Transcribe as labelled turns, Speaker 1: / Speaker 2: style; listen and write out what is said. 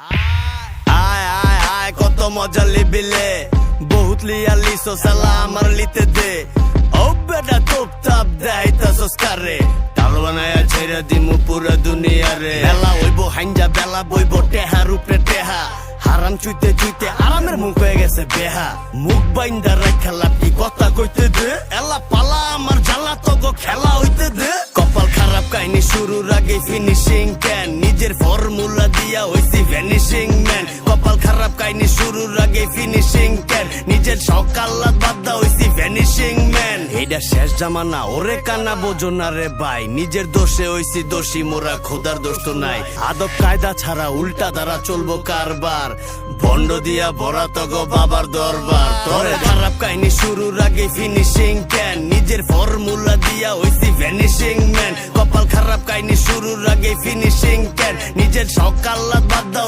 Speaker 1: আয় আয় আয় কত মজা লিবিলে বহুত লিয়া লিসো সালা আমার লিতে দে ও বেটা তোপ তাপ দেয় তাসস কারে টাল বানায়া ছেড়ে দিমু পুরা দুনিয়ারে বেলা হইবো হাইঞ্জা বেলা বইবো টেহার উপরে টেহা হারাম চুইতে চুইতে আরামের মুখ হয়ে গেছে বেহা মুখ বাইন্দা রাখা লাপি কথা কইতে দে এলা পালা আমার জ্বালা তো গো খেলা হইতে দে কপাল খারাপ কাহিনী শুরুর আগে ফিনিশিং ক্যান নিজের ফর্মুলা দিয়া হইছি ভ্যানিশিং ম্যান কপাল খারাপ কাহিনী শুরুর আগে ফিনিশিং ক্যান নিজের সকাল্লাত বাদ্দা হইছি ভ্যানিশিং ম্যান এইটা শেষ জামানা ওরে কানা বোঝো না রে ভাই নিজের দোষে হইছি দোষী মোরা খোদার দোষ তো নাই আদব কায়দা ছাড়া উল্টা দ্বারা চলবো কারবার বন্ড দিয়া ভরা তো গো বাবার দরবার তোরে খারাপ কাহিনী শুরুর আগে ফিনিশিং ক্যান নিজের ফর্মুলা দিয়া হইছি ভ্যানিশিং ম্যান কপাল খারাপ কাহিনী শুরুর আগে ফিনিশিং ক্যান নিজের সকাল্লাত বাদ্দা